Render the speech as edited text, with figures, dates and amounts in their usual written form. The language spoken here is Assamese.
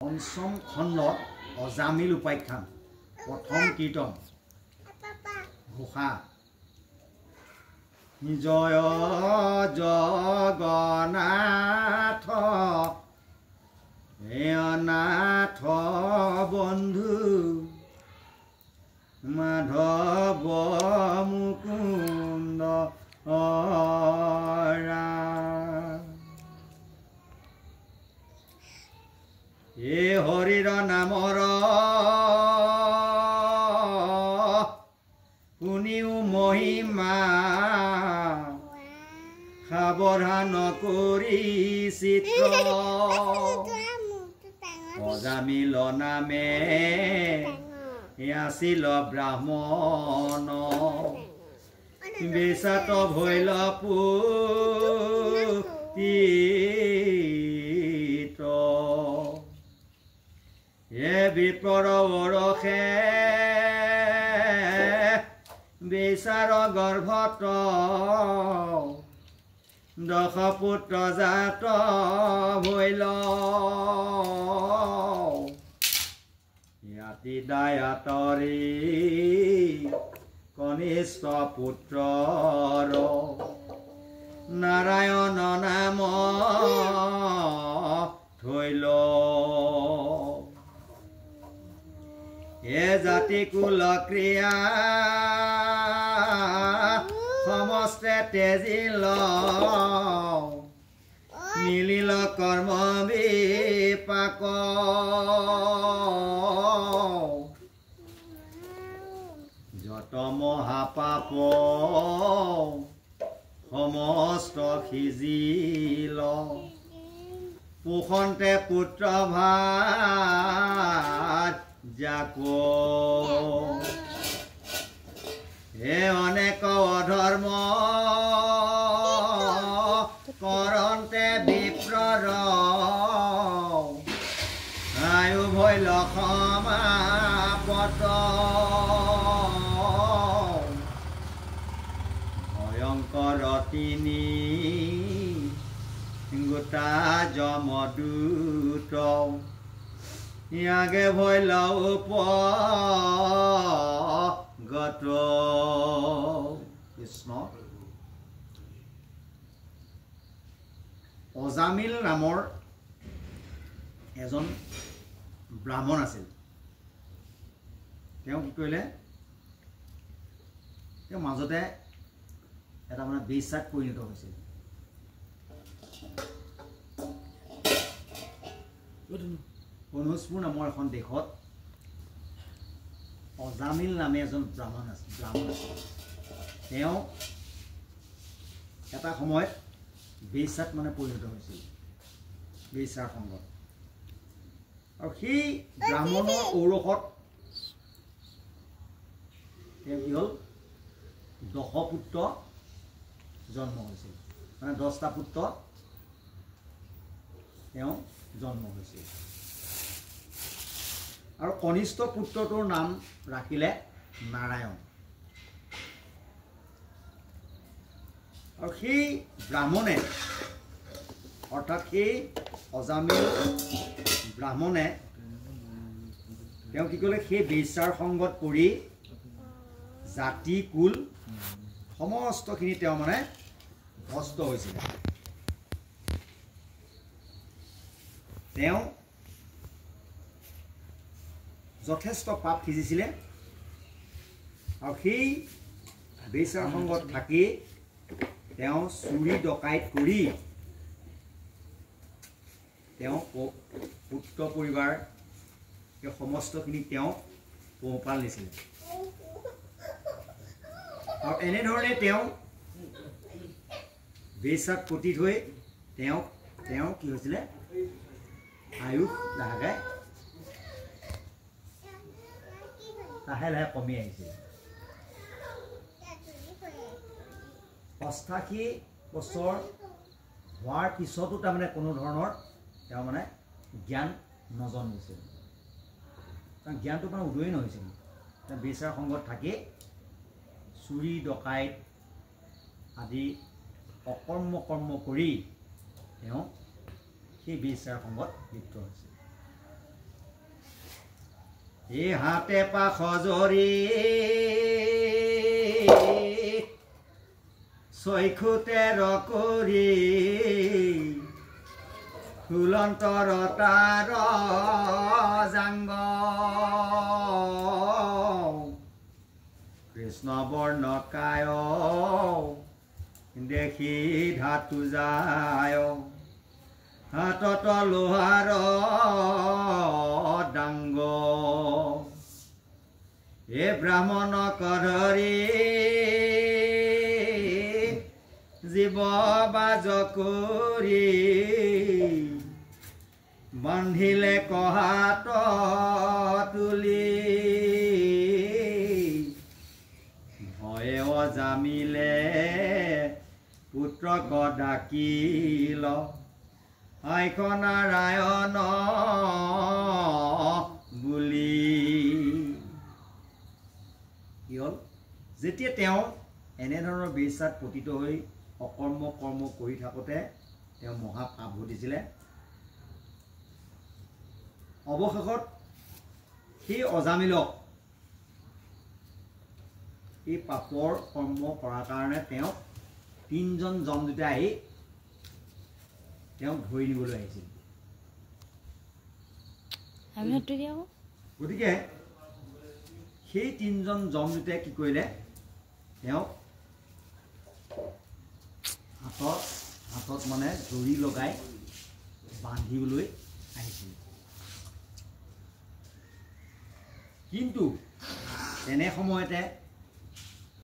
পঞ্চম খণ্ড অজামিল উপাখ্যান প্ৰথম কীৰ্তন ঘোষা জয় জগন্নাথ নাথ বন্ধু মাধৱ মুকুন্দ এ হৰিৰ নামৰ শুনিও মহিমা সাৱধান কৰি চিত্ৰ অজামিল নামে আছিল ব্ৰাহ্মণ বেচাত ভৈল পুত্ৰ এ বিপ্ৰৰ ওৰসে বিচাৰ গৰ্ভত দশ পুত্ৰ জাত ভৈল ইয়াতি দায়াতৰি কনিষ্ঠ পুত্ৰৰ নাৰায়ণ নাম থৈল এ জাতি কুল ক্ৰিয়া সমস্তে তেজিল মিলিল কৰ্ম বিপাক যত মহাপাপ সমস্ত সিজিল পোষণতে পুত্ৰ ভাত যাকো হে অনেক অধৰ্ম কৰন্তে বিপ্ৰৰ আয়ু ভৈল সমাপত ভয়ংকৰ তিনি গোটা যমদূত ইয়াগে ভৈল উপগত কৃষ্ণ অজামিল নামৰ এজন ব্ৰাহ্মণ আছিল তেওঁ কি কৰিলে তেওঁ মাজতে এটা মানে বেশ্যাত পৰিণত হৈছিল কনৌজপুৰ নামৰ এখন দেশত অজামিল নামে এজন ব্ৰাহ্মণ আছিল তেওঁ এটা সময়ত বেশ্যাত মানে পৰিণত হৈছিল বেশ্যাৰ সংগত আৰু সেই ব্ৰাহ্মণৰ ঔৰসত তেওঁ কি হ'ল দশপুত্ৰ জন্ম হৈছিল মানে 10টা পুত্ৰ তেওঁ জন্ম হৈছিল আৰু কনিষ্ঠ পুত্ৰটোৰ নাম ৰাখিলে নাৰায়ণ আৰু সেই ব্ৰাহ্মণে অৰ্থাৎ সেই অজামিল ব্ৰাহ্মণে তেওঁ কি কৰিলে সেই বেশ্যাৰ সংগত পৰি জাতি কুল সমস্তখিনি তেওঁ মানে ভ্ৰষ্ট হৈছিলে তেওঁ যথেষ্ট পাপ সিজিছিলে আৰু সেই বেশ্যাৰ সংগত থাকি তেওঁ চুৰি ডকাইত কৰি তেওঁ পুত্ৰ পৰিবাৰ সমস্তখিনি তেওঁ পোহপাল দিছিলে আৰু এনেধৰণে তেওঁ বেশ্যাত পতিত হৈ তেওঁ কি হৈছিলে আয়ুস লাহে লাহে কমি আহিছিল 85 বছৰ হোৱাৰ পিছতো তাৰমানে কোনো ধৰণৰ তেওঁ মানে জ্ঞান নজন্মিছিল কাৰণ জ্ঞানটো মানে উদয় নহৈছিল তেওঁ বেশ্যাৰ সংগত থাকি চুৰি ডকাইত আদি অকৰ্ম কৰ্ম কৰি তেওঁ সেই বেশ্যাৰ সংগত লিপ্ত হৈছিল এই হাতে পাখ জৰি চৈখুতে ৰকৰি ফুলন্তৰ তাৰ জাংগ কৃষ্ণ বৰ্ণকায় দেখি ধাতু যায় হাতত লোহাৰ ডাংগ এ ব্ৰাহ্মণ ধৰি জীৱ বাজ কৰি বান্ধিলে কহাত তুলি ভয়ে অজামিলে পুত্ৰক ডাকিল আইক নাৰায়ণ বুলি কি হ'ল যেতিয়া তেওঁ এনেধৰণৰ বিশ্বাস পতিত হৈ অকৰ্ম কৰ্ম কৰি থাকোঁতে তেওঁ মহাপাপ ঘটিছিলে অৱশেষত সেই অজামিলক এই পাপৰ কৰ্ম কৰাৰ কাৰণে তেওঁক 3 জন যমদূতে আহি তেওঁক ধৰি নিবলৈ আহিছিল গতিকে সেই 3 জন যমদূতে কি কৰিলে তেওঁক হাতত মানে জৰি লগাই বান্ধিবলৈ আহিছিল কিন্তু তেনে সময়তে